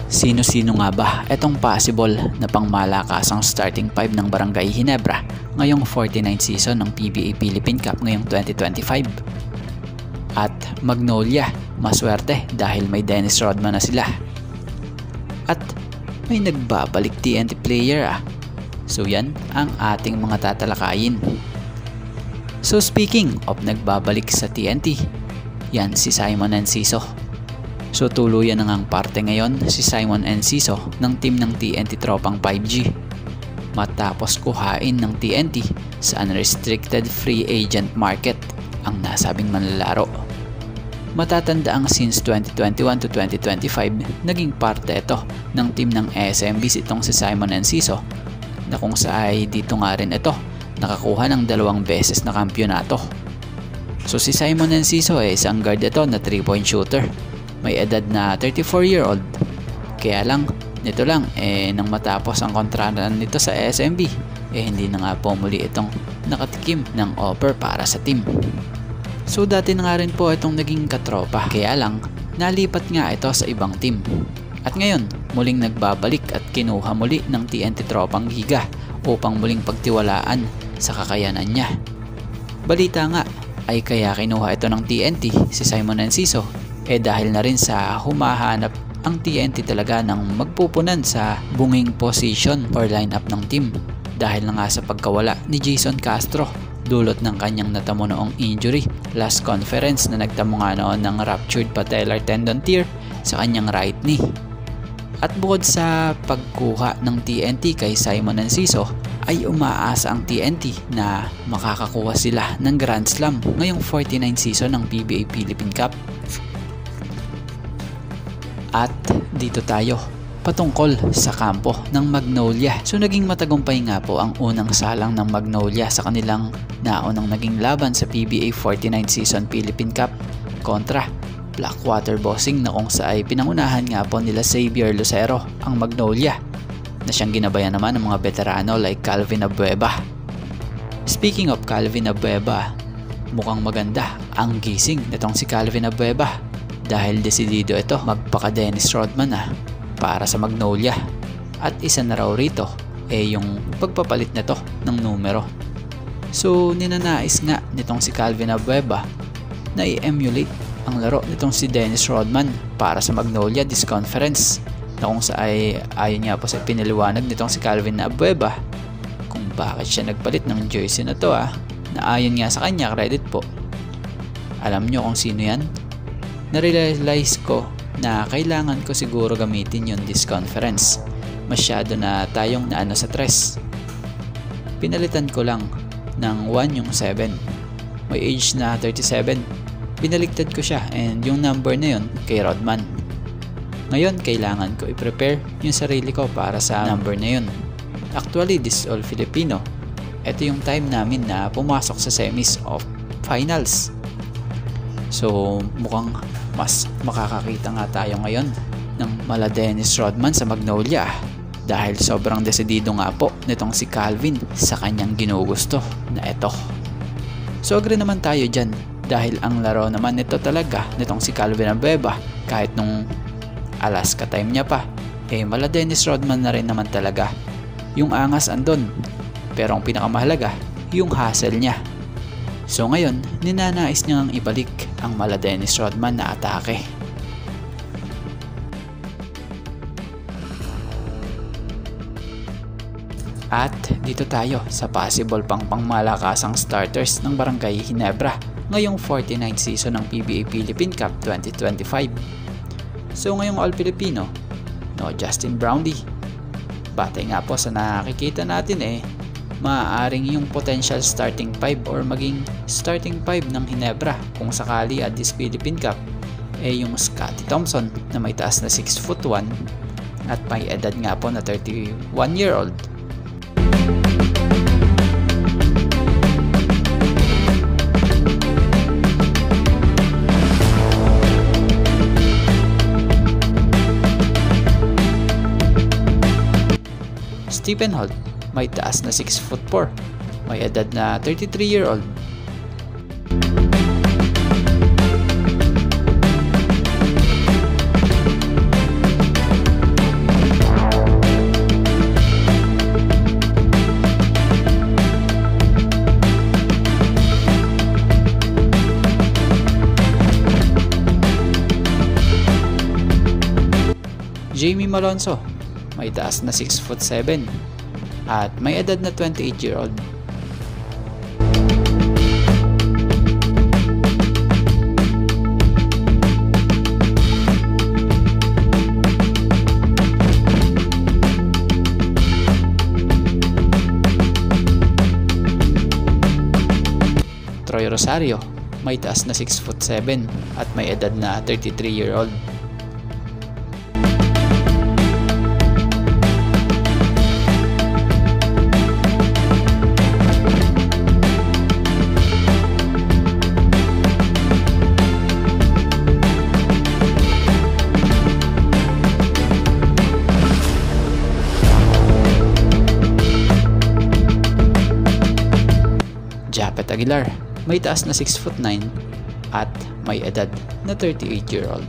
Sino-sino nga ba itong possible na pangmalakasang starting 5 ng Barangay Ginebra ngayong 49th season ng PBA Philippine Cup ngayong 2025? At Magnolia, maswerte dahil may Dennis Rodman na sila. At may nagbabalik TNT player . So yan ang ating mga tatalakayin. So speaking of nagbabalik sa TNT, yan si Simon Enciso. So tuluyan na ngang parte ngayon si Simon Enciso ng team ng TNT Tropang 5G matapos kuhain ng TNT sa unrestricted free agent market ang nasabing manlalaro. Matatandaang since 2021 to 2025 naging parte ito ng team ng SMBs itong si Simon Enciso na kung saan dito nga rin ito nakakuha ng 2 beses na kampyonato. So si Simon Enciso isang guard ito na 3-point shooter. May edad na 34-year-old. Kaya lang, nito lang nang matapos ang kontrata nito sa SMB, hindi na nga po muli itong nakatikim ng offer para sa team. So dati na nga rin po itong naging katropa, kaya lang nalipat nga ito sa ibang team. At ngayon, muling nagbabalik at kinuha muli ng TNT Tropang Giga upang muling pagtiwalaan sa kakayanan niya. Balita nga ay kaya kinuha ito ng TNT si Simon Enciso dahil na rin sa humahanap ang TNT talaga ng magpupunan sa bunging position or lineup ng team dahil na nga sa pagkawala ni Jason Castro dulot ng kanyang natamo noong injury last conference na nagtamo nga noon ng ruptured patellar tendon tear sa kanyang right knee. At bukod sa pagkuha ng TNT kay Simon Enciso ay umaasa ang TNT na makakakuha sila ng Grand Slam ngayong 49th season ng PBA Philippine Cup. At dito tayo patungkol sa kampo ng Magnolia. So naging matagumpay nga po ang unang salang ng Magnolia sa kanilang naunang naging laban sa PBA 49th season Philippine Cup kontra Blackwater Bossing na kung saan pinangunahan nga po nila Xavier Lucero ang Magnolia na siyang ginabayan naman ng mga veterano like Calvin Abueva. Speaking of Calvin Abueva, mukhang maganda ang gising nitong si Calvin Abueva dahil desidido ito magpaka Dennis Rodman para sa Magnolia. At isa na raw rito yung pagpapalit nito ng numero. So ninanais nga nitong si Calvin Abueva na i-emulate ang laro nitong si Dennis Rodman para sa Magnolia this conference na kung saan ayon nga po sa pinaliwanag nitong si Calvin Abueva kung bakit siya nagpalit ng jersey na to na ayon nga sa kanya, credit po. Alam nyo kung sino yan? Na-realize ko na kailangan ko siguro gamitin yun this conference. Masyado na tayong naano sa tres. Pinalitan ko lang ng 1 yung 7. May age na 37. Pinaliktad ko siya and yung number na yun kay Rodman. Ngayon kailangan ko i-prepare yung sarili ko para sa number na yun. Actually, this is all Filipino. Ito yung time namin na pumasok sa semis of finals. So mukhang mas makakakita nga tayo ngayon ng mala Dennis Rodman sa Magnolia dahil sobrang desidido nga po nitong si Calvin sa kanyang ginugusto na ito. So agree naman tayo dyan dahil ang laro naman nito talaga nitong si Calvin Abueva kahit nung Alaska time niya pa mala Dennis Rodman na rin naman talaga. Yung angas andon pero ang pinakamahalaga yung hustle niya. So ngayon, ninanais niyang ibalik ang mala Dennis Rodman na atake. At dito tayo sa possible pangmalakasang starters ng Barangay Ginebra ngayong 49th season ng PBA Philippine Cup 2025. So ngayong All Filipino, no Justin Brownlee. Batay nga po sa nakikita natin maaaring yung potential starting 5 or maging starting 5 ng Ginebra kung sakali at this Philippine Cup yung Scotty Thompson na may taas na 6'1" at may edad nga po na 31-year-old. Stephen Holt may taas na 6'4", may edad na 33-year-old. Jamie Malonzo, may taas na 6'7" at may edad na 28-year-old. Troy Rosario, may taas na 6'7" at may edad na 33-year-old. Japet Aguilar, may taas na 6'9" at may edad na 38-year-old.